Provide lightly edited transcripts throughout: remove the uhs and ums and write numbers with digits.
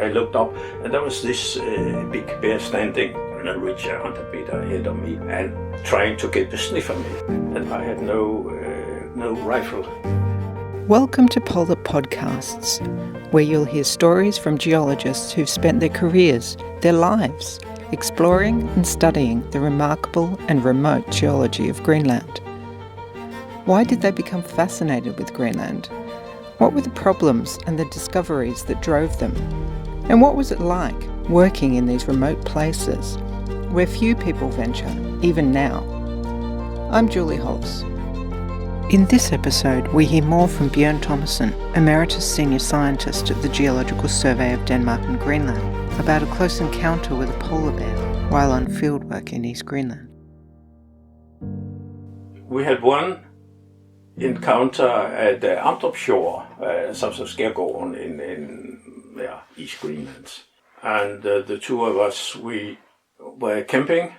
I looked up, and there was this big bear standing on a ridge 100 meters ahead of me and trying to get the sniff on me. And I had no rifle. Welcome to Polar Podcasts, where you'll hear stories from geologists who've spent their careers, their lives, exploring and studying the remarkable and remote geology of Greenland. Why did they become fascinated with Greenland? What were the problems and the discoveries that drove them? And what was it like working in these remote places, where few people venture, even now? I'm Julie Hollis. In this episode, we hear more from Bjørn Thomassen, Emeritus Senior Scientist at the Geological Survey of Denmark and Greenland, about a close encounter with a polar bear while on fieldwork in East Greenland. We had one encounter at the Amdrup shore, south of Skærgården in East Greenland. And the two of us, we were camping,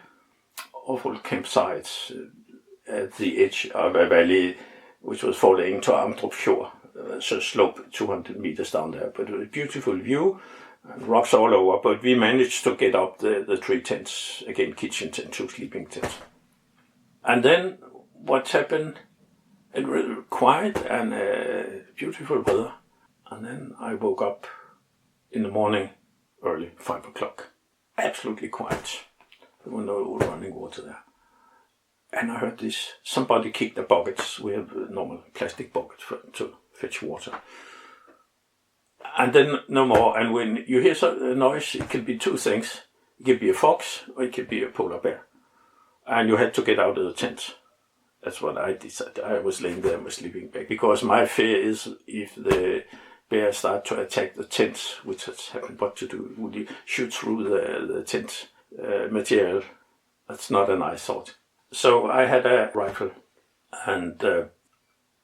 awful campsites at the edge of a valley which was falling to Amdrup shore. So slope 200 meters down there, but it was a beautiful view and rocks all over. But we managed to get up the three tents, again kitchen tent, two sleeping tents. And then what happened, it was quiet and beautiful weather. And then I woke up in the morning, early, 5 o'clock. Absolutely quiet. There was no running water there. And I heard somebody kick the buckets. We have normal plastic buckets to fetch water. And then no more. And when you hear a noise, it can be two things. It could be a fox or it could be a polar bear. And you had to get out of the tent. That's what I decided. I was laying there in my sleeping bag. Because my fear is if the bear start to attack the tent, which has happened, what to do? Would you shoot through the tent material? That's not a nice thought. So I had a rifle, and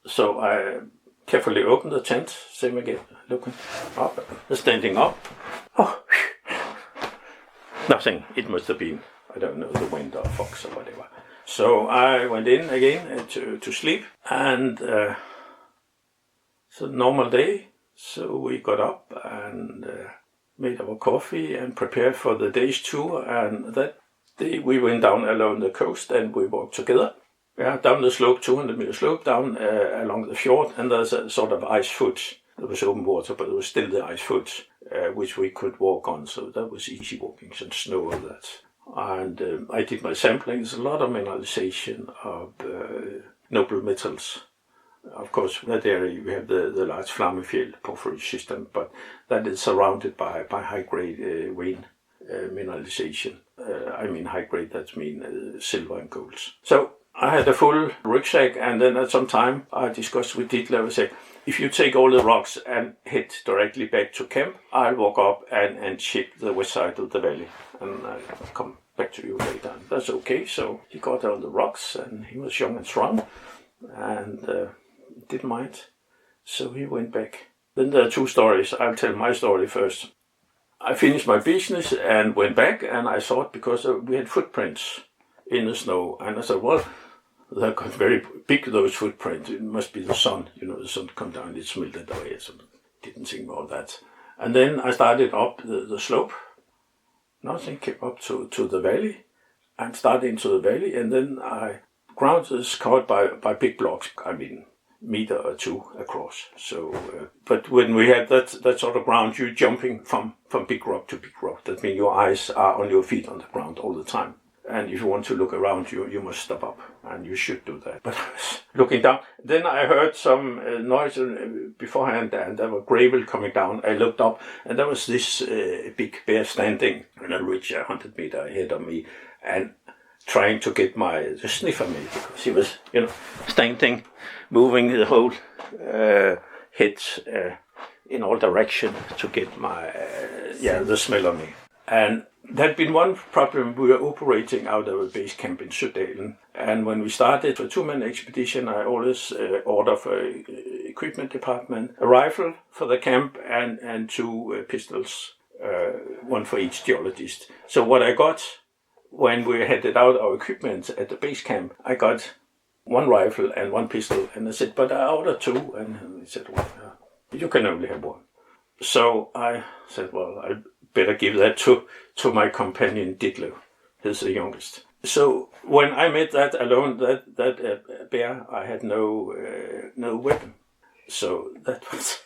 so I carefully opened the tent, same again, looking up, standing up. Oh, nothing. It must have been, I don't know, the wind or fox or whatever. So I went in again to sleep, and it's a normal day. So we got up and made our coffee and prepared for the day's tour, and that day we went down along the coast and we walked together. Down the slope, 200 meter slope, down along the fjord, and there's a sort of ice foot. There was open water, but there was still the ice foot, which we could walk on, so that was easy walking, some snow and that. And I did my sampling. There's a lot of mineralization of noble metals. Of course, that area we have the large Flammefjell porphyry system, but that is surrounded by high-grade vein mineralization. I mean high-grade, that means silver and gold. So I had a full rucksack, and then at some time I discussed with Ditlev and said, if you take all the rocks and head directly back to camp, I'll walk up and check the west side of the valley, and I'll come back to you later. And that's okay. So he got all the rocks, and he was young and strong, and didn't mind. So he went back. Then there are two stories. I'll tell my story first. I finished my business and went back, and I saw it because we had footprints in the snow. And I said, well, they got very big, those footprints. It must be the sun. The sun come down, it melted away. So didn't think about that. And then I started up the slope. Nothing, kept up to the valley and started into the valley. And then ground is covered by big blocks. I mean, meter or two across. So, but when we had that sort of ground, you're jumping from big rock to big rock. That means your eyes are on your feet on the ground all the time. And if you want to look around you must stop up, and you should do that. But I was looking down. Then I heard some noise beforehand, and there was gravel coming down. I looked up, and there was this big bear standing on a ridge 100 meters ahead of me, and trying to get the sniff on me, because he was, standing, moving the whole head in all directions to get the smell of me. And that had been one problem. We were operating out of a base camp in Sødalen, and when we started for a two-man expedition, I always order for equipment department a rifle for the camp and two pistols, one for each geologist. So what I got when we headed out our equipment at the base camp, I got one rifle and one pistol, and I said, but I ordered two, and he said, well, you can only have one. So I said, well, I better give that to my companion Ditlev. He's the youngest. So when I met that alone, that bear, I had no weapon. So that was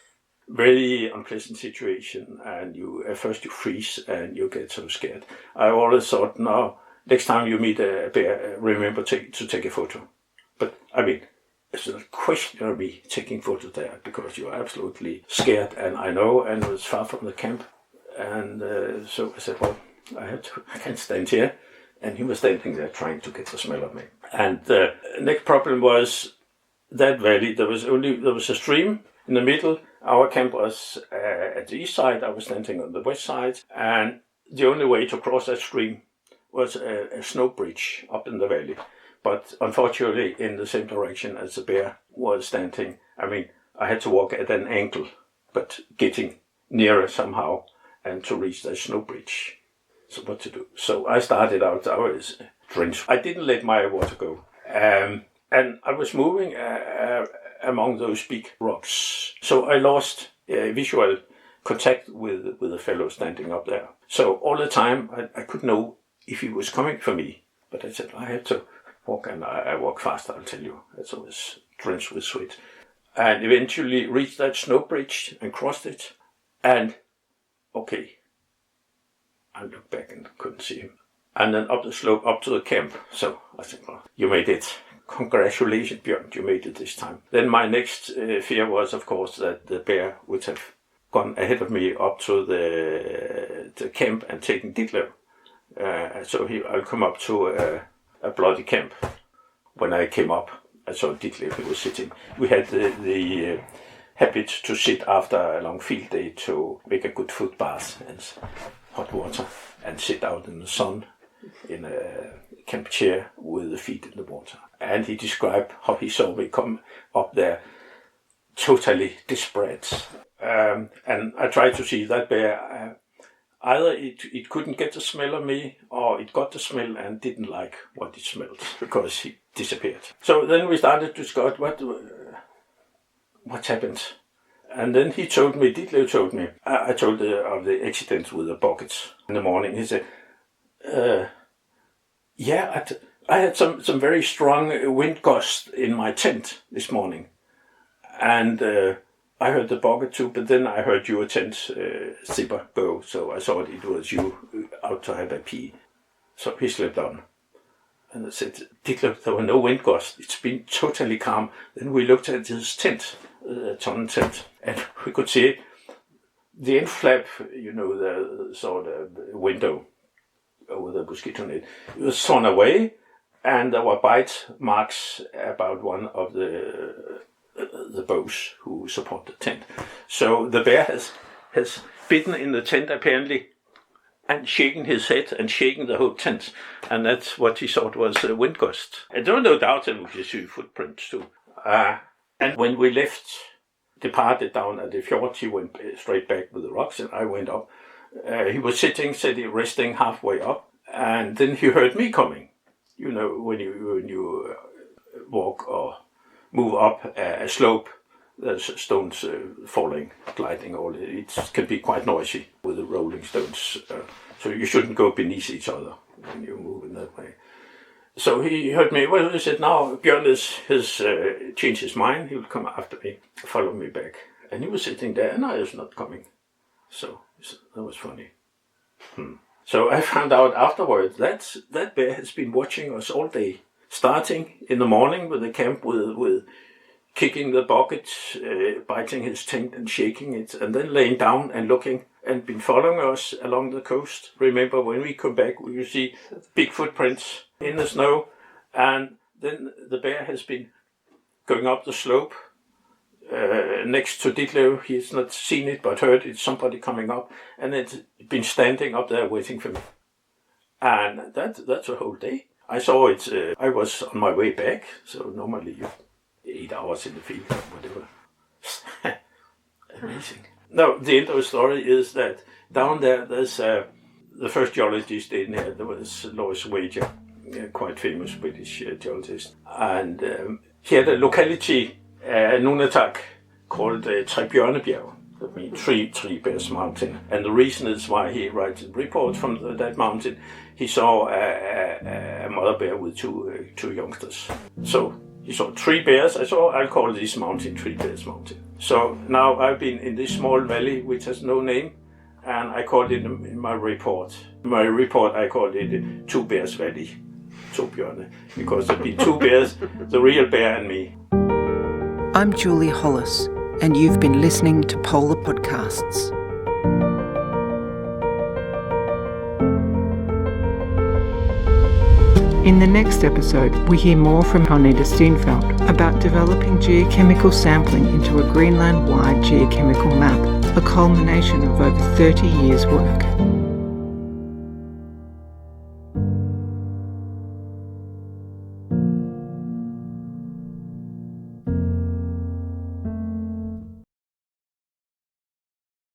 a very unpleasant situation. And at first you freeze and you get so scared. I always thought, no, next time you meet a bear, remember to take a photo. But I mean, it's a question of me taking photos there because you're absolutely scared, and I know, and it was far from the camp. And so I said, well, I can't stand here. And he was standing there trying to get the smell of me. And the next problem was that valley. There was a stream in the middle. Our camp was at the east side. I was standing on the west side. And the only way to cross that stream was a snow bridge up in the valley. But unfortunately, in the same direction as the bear was standing. I mean, I had to walk at an angle, but getting nearer somehow and to reach the snow bridge. So what to do? So I started out, I was drenched. I didn't let my water go. And I was moving among those big rocks. So I lost visual contact with the fellow standing up there. So all the time, I couldn't know if he was coming for me. But I said, I have to walk, and I walk fast, I'll tell you. I was drenched with sweat. And eventually reached that snow bridge and crossed it. And, okay, I looked back and couldn't see him. And then up the slope, up to the camp. So I said, well, you made it. Congratulations, Bjørn, you made it this time. Then my next fear was, of course, that the bear would have gone ahead of me up to the camp and taken Ditlev. So I'll come up to a bloody camp. When I came up, I saw Ditlev, he was sitting. We had the habit to sit after a long field day to make a good foot bath and hot water and sit out in the sun in a camp chair with the feet in the water. And he described how he saw me come up there totally desperate. And I tried to see that bear. Either it couldn't get the smell of me, or it got the smell and didn't like what it smelled because he disappeared. So then we started to discuss what happened. And then he told me, Ditlev told me, I told of the accident with the buckets in the morning. He said, yeah, I had some very strong wind gusts in my tent this morning. And I heard the bucket too, but then I heard your tent zipper go, so I thought it was you out to have a pee. So he slept on. And I said, Ditlev, there were no wind gusts. It's been totally calm. Then we looked at his tent, the tunnel tent, and we could see the end flap, the window over the mosquito net. It was torn away, and there were bite marks about one of the bows who support the tent. So the bear has bitten in the tent apparently and shaken his head and shaken the whole tent. And that's what he thought was a wind gust. And there was no doubt that we could see footprints too. And when we departed down at the fjord, he went straight back with the rocks and I went up. He was sitting, resting halfway up. And then he heard me coming. You know, when you walk or move up a slope, there's stones falling, gliding, all it can be quite noisy with the rolling stones. So you shouldn't go beneath each other when you move in that way. So he heard me. Well, he said, now Bjørn has changed his mind. He will come after me, follow me back. And he was sitting there, and I was not coming. So that was funny. So I found out afterwards that bear has been watching us all day. Starting in the morning with the camp with kicking the bucket, biting his tent and shaking it, and then laying down and looking and been following us along the coast. Remember, when we come back, we see big footprints in the snow, and then the bear has been going up the slope next to Ditlev. He's not seen it, but heard it's somebody coming up, and it's been standing up there waiting for me. And that's a whole day. I saw it, I was on my way back, so normally you 8 hours in the field or whatever. Amazing. Now, the end of the story is that down there's the first geologist in here, there was Lois Wager, quite famous British geologist. And he had a locality, Nunatak, called Tre Bjørnebjerg. That means three bears mountain. And the reason is why he writes a report from that mountain. He saw a mother bear with two youngsters. So he saw 3 bears. I'll call this mountain 3 Bears Mountain. So now I've been in this small valley which has no name, and I called it in my report. In my report I called it 2 Bears Valley. 2 Bjørne, because there'd be 2 bears, the real bear and me. I'm Julie Hollis, and you've been listening to Polar Podcasts. In the next episode, we hear more from Agnete Steenfeldt about developing geochemical sampling into a Greenland-wide geochemical map, a culmination of over 30 years' work.